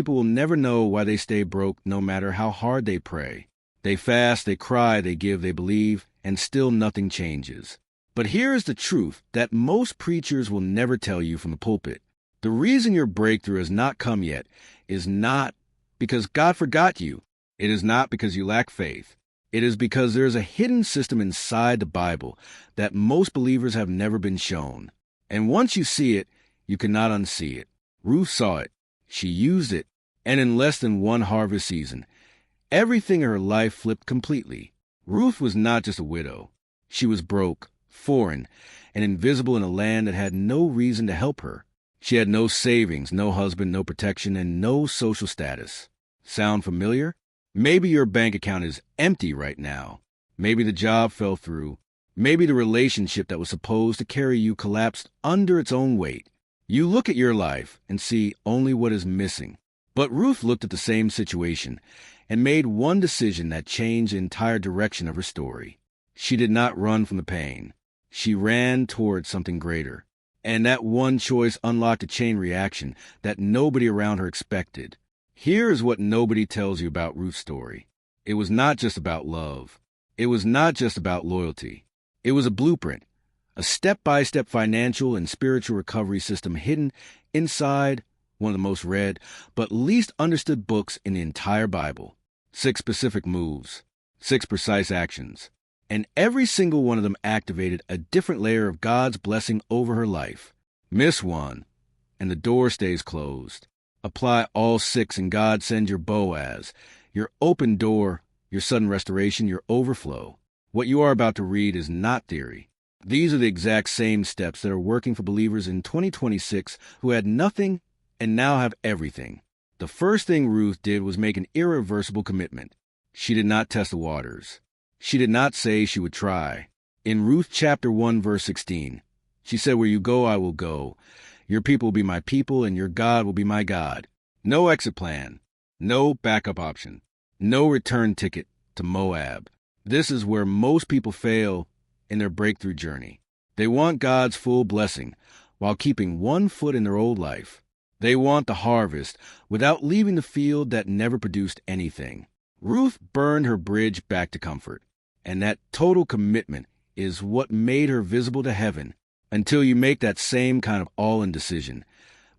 People will never know why they stay broke no matter how hard they pray. They fast, they cry, they give, they believe, and still nothing changes. But here is the truth that most preachers will never tell you from the pulpit. The reason your breakthrough has not come yet is not because God forgot you. It is not because you lack faith. It is because there is a hidden system inside the Bible that most believers have never been shown. And once you see it, you cannot unsee it. Ruth saw it. She used it. And in less than one harvest season, everything in her life flipped completely. Ruth was not just a widow. She was broke, foreign, and invisible in a land that had no reason to help her. She had no savings, no husband, no protection, and no social status. Sound familiar? Maybe your bank account is empty right now. Maybe the job fell through. Maybe the relationship that was supposed to carry you collapsed under its own weight. You look at your life and see only what is missing. But Ruth looked at the same situation and made one decision that changed the entire direction of her story. She did not run from the pain. She ran towards something greater. And that one choice unlocked a chain reaction that nobody around her expected. Here is what nobody tells you about Ruth's story. It was not just about love. It was not just about loyalty. It was a blueprint, a step-by-step financial and spiritual recovery system hidden inside one of the most read but least understood books in the entire Bible. 6 specific moves, 6 precise actions, and every single one of them activated a different layer of God's blessing over her life. Miss one, and the door stays closed. Apply all 6 and God sends your Boaz, your open door, your sudden restoration, your overflow. What you are about to read is not theory. These are the exact same steps that are working for believers in 2026 who had nothing and now have everything. The first thing Ruth did was make an irreversible commitment. She did not test the waters. She did not say she would try. In Ruth chapter 1, verse 16, she said, "Where you go, I will go. Your people will be my people, and your God will be my God." No exit plan. No backup option. No return ticket to Moab. This is where most people fail in their breakthrough journey. They want God's full blessing while keeping one foot in their old life. They want the harvest without leaving the field that never produced anything. Ruth burned her bridge back to comfort, and that total commitment is what made her visible to heaven. Until you make that same kind of all-in decision,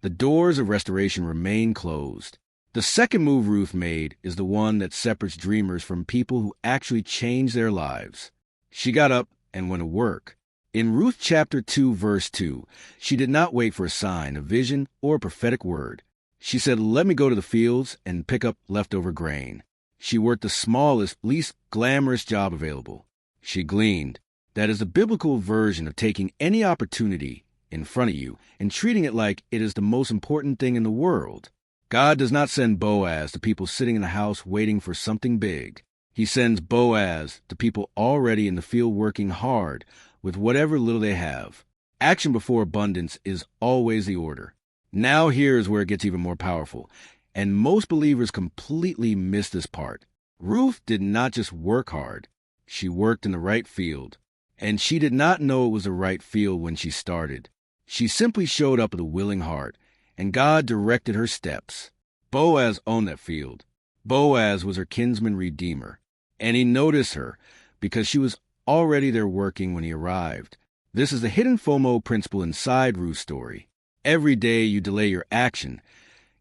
the doors of restoration remain closed. The second move Ruth made is the one that separates dreamers from people who actually change their lives. She got up and went to work. In Ruth chapter 2, verse 2, she did not wait for a sign, a vision, or a prophetic word. She said, "Let me go to the fields and pick up leftover grain." She worked the smallest, least glamorous job available. She gleaned. That is the biblical version of taking any opportunity in front of you and treating it like it is the most important thing in the world. God does not send Boaz to people sitting in the house waiting for something big. He sends Boaz to people already in the field working hard with whatever little they have. Action before abundance is always the order. Now here is where it gets even more powerful, and most believers completely miss this part. Ruth did not just work hard. She worked in the right field. And she did not know it was the right field when she started. She simply showed up with a willing heart, and God directed her steps. Boaz owned that field. Boaz was her kinsman redeemer, and he noticed her because she was already there working when he arrived. This is the hidden FOMO principle inside Ruth's story. Every day you delay your action,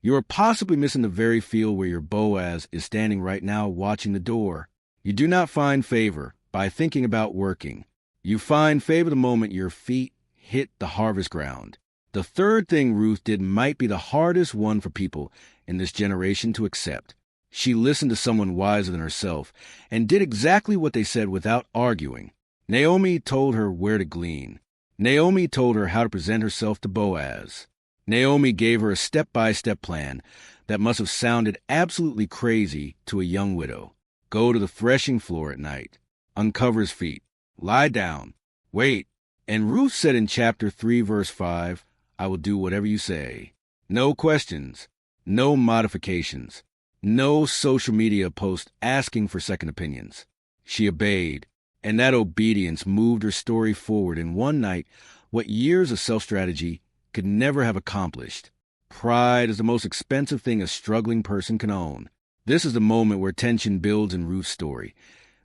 you are possibly missing the very field where your Boaz is standing right now watching the door. You do not find favor by thinking about working. You find favor the moment your feet hit the harvest ground. The third thing Ruth did might be the hardest one for people in this generation to accept. She listened to someone wiser than herself and did exactly what they said without arguing. Naomi told her where to glean. Naomi told her how to present herself to Boaz. Naomi gave her a step-by-step plan that must have sounded absolutely crazy to a young widow. Go to the threshing floor at night. Uncover his feet. Lie down. Wait. And Ruth said in chapter 3, verse 5, "I will do whatever you say." No questions. No modifications. No social media post asking for second opinions. She obeyed, and that obedience moved her story forward in one night what years of self-strategy could never have accomplished. Pride is the most expensive thing a struggling person can own. This is the moment where tension builds in Ruth's story,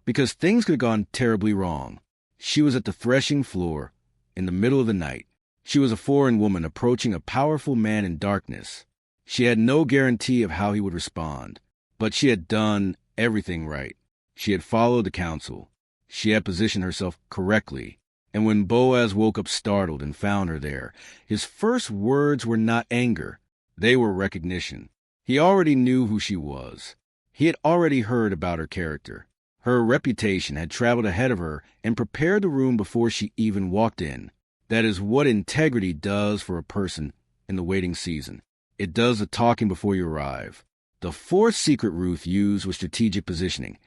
because things could have gone terribly wrong. She was at the threshing floor in the middle of the night. She was a foreign woman approaching a powerful man in darkness. She had no guarantee of how he would respond, but she had done everything right. She had followed the counsel. She had positioned herself correctly. And when Boaz woke up startled and found her there, his first words were not anger. They were recognition. He already knew who she was. He had already heard about her character. Her reputation had traveled ahead of her and prepared the room before she even walked in. That is what integrity does for a person in the waiting season. It does the talking before you arrive. The fourth secret Ruth used was strategic positioning.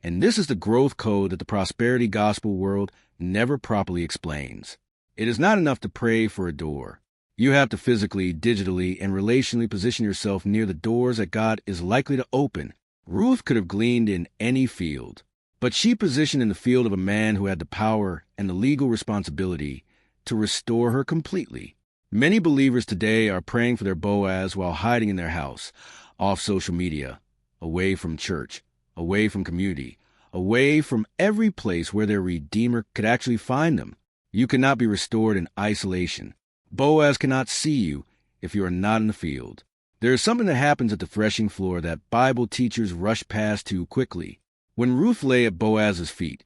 And this is the growth code that the prosperity gospel world never properly explains. It is not enough to pray for a door. You have to physically, digitally, and relationally position yourself near the doors that God is likely to open. Ruth could have gleaned in any field, but she positioned in the field of a man who had the power and the legal responsibility to restore her completely. Many believers today are praying for their Boaz while hiding in their house, off social media, away from church, away from community, away from every place where their Redeemer could actually find them. You cannot be restored in isolation. Boaz cannot see you if you are not in the field. There is something that happens at the threshing floor that Bible teachers rush past too quickly. When Ruth lay at Boaz's feet,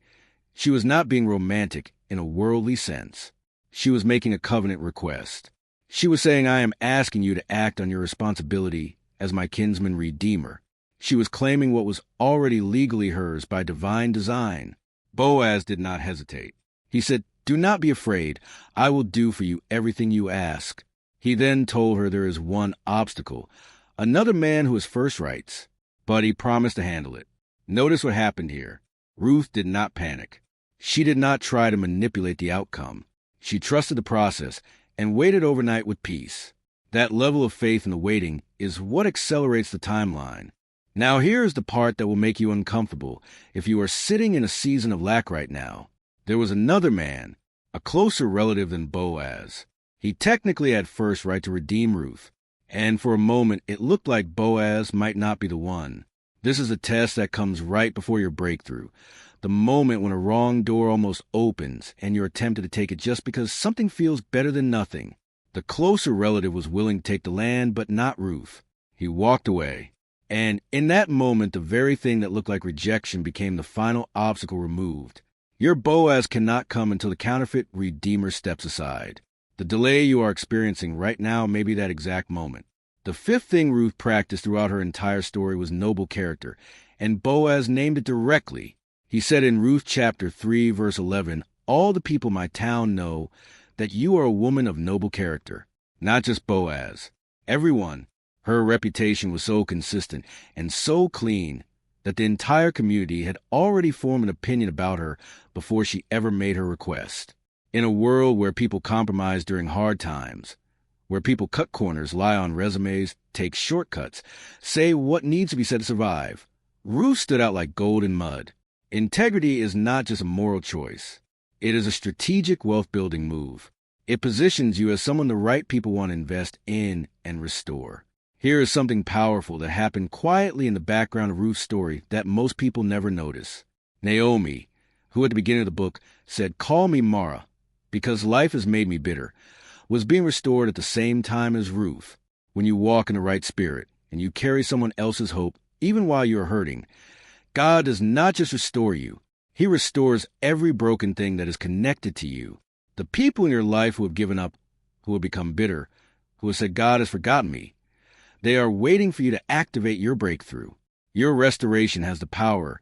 she was not being romantic in a worldly sense. She was making a covenant request. She was saying, I am asking you to act on your responsibility as my kinsman Redeemer. She was claiming what was already legally hers by divine design. Boaz did not hesitate. He said, do not be afraid. I will do for you everything you ask. He then told her there is one obstacle, another man who has first rights, but he promised to handle it. Notice what happened here. Ruth did not panic. She did not try to manipulate the outcome. She trusted the process and waited overnight with peace. That level of faith in the waiting is what accelerates the timeline. Now here is the part that will make you uncomfortable if you are sitting in a season of lack right now. There was another man, a closer relative than Boaz. He technically had first right to redeem Ruth, and for a moment it looked like Boaz might not be the one. This is a test that comes right before your breakthrough, the moment when a wrong door almost opens and you're tempted to take it just because something feels better than nothing. The closer relative was willing to take the land, but not Ruth. He walked away. And in that moment, the very thing that looked like rejection became the final obstacle removed. Your Boaz cannot come until the counterfeit Redeemer steps aside. The delay you are experiencing right now may be that exact moment. The fifth thing Ruth practiced throughout her entire story was noble character, and Boaz named it directly. He said in Ruth chapter 3, verse 11, all the people in my town know that you are a woman of noble character. Not just Boaz. Everyone. Her reputation was so consistent and so clean that the entire community had already formed an opinion about her before she ever made her request. In a world where people compromise during hard times, where people cut corners, lie on resumes, take shortcuts, say what needs to be said to survive, Ruth stood out like gold in mud. Integrity is not just a moral choice. It is a strategic wealth-building move. It positions you as someone the right people want to invest in and restore. Here is something powerful that happened quietly in the background of Ruth's story that most people never notice. Naomi, who at the beginning of the book said, call me Mara, because life has made me bitter, was being restored at the same time as Ruth. When you walk in the right spirit and you carry someone else's hope, even while you're hurting, God does not just restore you. He restores every broken thing that is connected to you. The people in your life who have given up, who have become bitter, who have said, God has forgotten me, they are waiting for you to activate your breakthrough. Your restoration has the power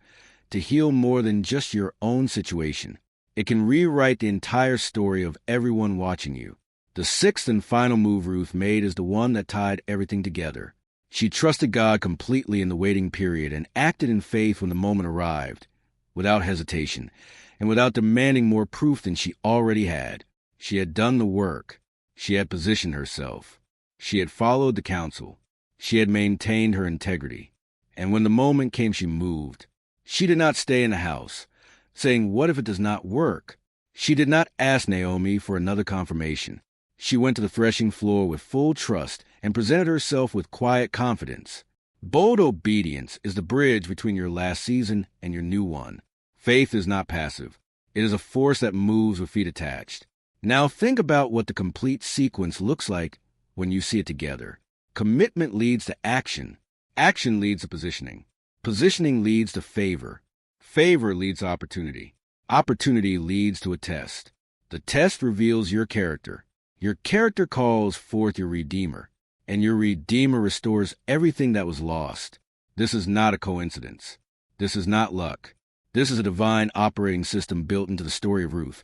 to heal more than just your own situation. It can rewrite the entire story of everyone watching you. The sixth and final move Ruth made is the one that tied everything together. She trusted God completely in the waiting period and acted in faith when the moment arrived, without hesitation, and without demanding more proof than she already had. She had done the work. She had positioned herself. She had followed the counsel. She had maintained her integrity. And when the moment came, she moved. She did not stay in the house, saying, what if it does not work? She did not ask Naomi for another confirmation. She went to the threshing floor with full trust and presented herself with quiet confidence. Bold obedience is the bridge between your last season and your new one. Faith is not passive. It is a force that moves with feet attached. Now think about what the complete sequence looks like when you see it together. Commitment leads to action. Action leads to positioning. Positioning leads to favor. Favor leads to opportunity. Opportunity leads to a test. The test reveals your character. Your character calls forth your Redeemer, and your Redeemer restores everything that was lost. This is not a coincidence. This is not luck. This is a divine operating system built into the story of Ruth,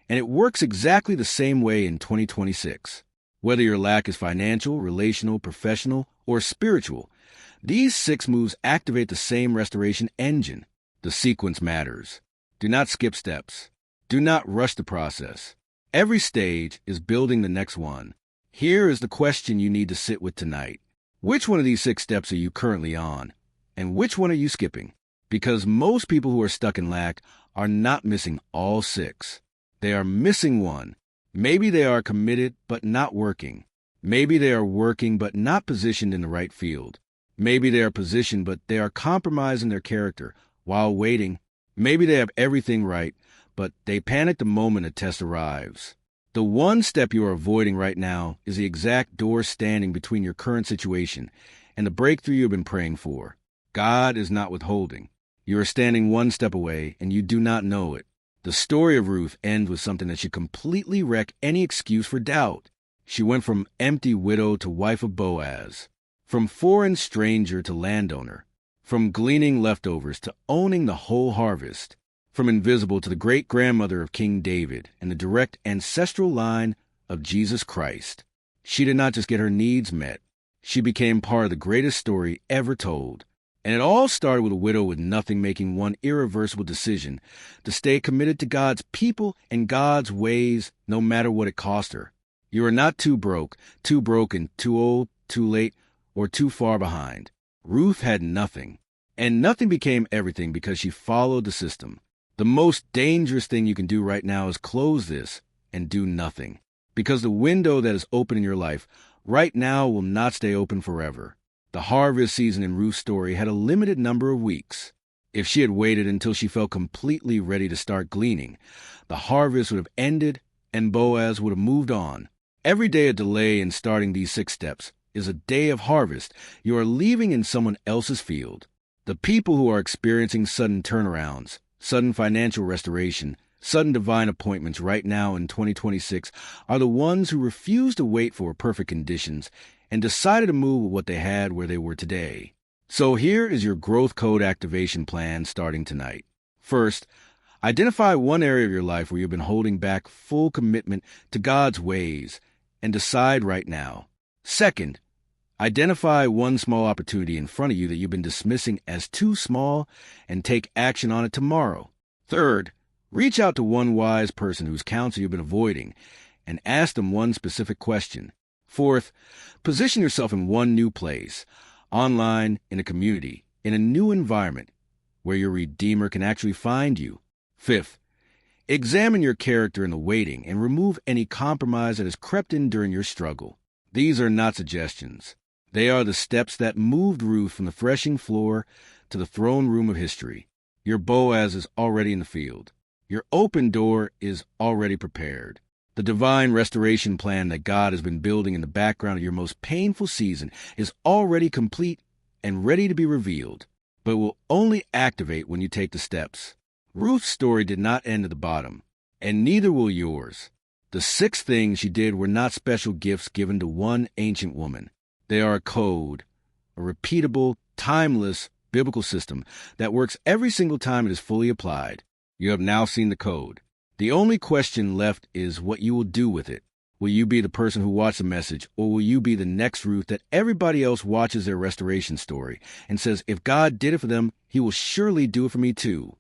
and it works exactly the same way in 2026. Whether your lack is financial, relational, professional, or spiritual, these 6 moves activate the same restoration engine. The sequence matters. Do not skip steps. Do not rush the process. Every stage is building the next one. Here is the question you need to sit with tonight. Which one of these 6 steps are you currently on? And which one are you skipping? Because most people who are stuck in lack are not missing all 6. They are missing one. Maybe they are committed but not working. Maybe they are working but not positioned in the right field. Maybe they are positioned but they are compromising their character while waiting. Maybe they have everything right, but they panic the moment a test arrives. The one step you are avoiding right now is the exact door standing between your current situation and the breakthrough you've been praying for. God is not withholding. You are standing one step away, and you do not know it. The story of Ruth ends with something that should completely wreck any excuse for doubt. She went from empty widow to wife of Boaz, from foreign stranger to landowner, from gleaning leftovers to owning the whole harvest, from invisible to the great-grandmother of King David and the direct ancestral line of Jesus Christ. She did not just get her needs met. She became part of the greatest story ever told. And it all started with a widow with nothing making one irreversible decision to stay committed to God's people and God's ways no matter what it cost her. You are not too broke, too broken, too old, too late, or too far behind. Ruth had nothing, and nothing became everything because she followed the system. The most dangerous thing you can do right now is close this and do nothing, because the window that is open in your life right now will not stay open forever. The harvest season in Ruth's story had a limited number of weeks. If she had waited until she felt completely ready to start gleaning, the harvest would have ended and Boaz would have moved on. Every day a delay in starting these 6 steps is a day of harvest you are leaving in someone else's field. The people who are experiencing sudden turnarounds, sudden financial restoration, sudden divine appointments right now in 2026 are the ones who refuse to wait for perfect conditions and decided to move with what they had where they were today. So here is your growth code activation plan starting tonight. First, identify one area of your life where you've been holding back full commitment to God's ways and decide right now. Second, identify one small opportunity in front of you that you've been dismissing as too small and take action on it tomorrow. Third, reach out to one wise person whose counsel you've been avoiding and ask them one specific question. Fourth, position yourself in one new place, online, in a community, in a new environment, where your Redeemer can actually find you. Fifth, examine your character in the waiting and remove any compromise that has crept in during your struggle. These are not suggestions. They are the steps that moved Ruth from the threshing floor to the throne room of history. Your Boaz is already in the field. Your open door is already prepared. The divine restoration plan that God has been building in the background of your most painful season is already complete and ready to be revealed, but will only activate when you take the steps. Ruth's story did not end at the bottom, and neither will yours. The 6 things she did were not special gifts given to one ancient woman. They are a code, a repeatable, timeless, biblical system that works every single time it is fully applied. You have now seen the code. The only question left is what you will do with it. Will you be the person who watched the message, or will you be the next Ruth that everybody else watches their restoration story and says, if God did it for them, he will surely do it for me too?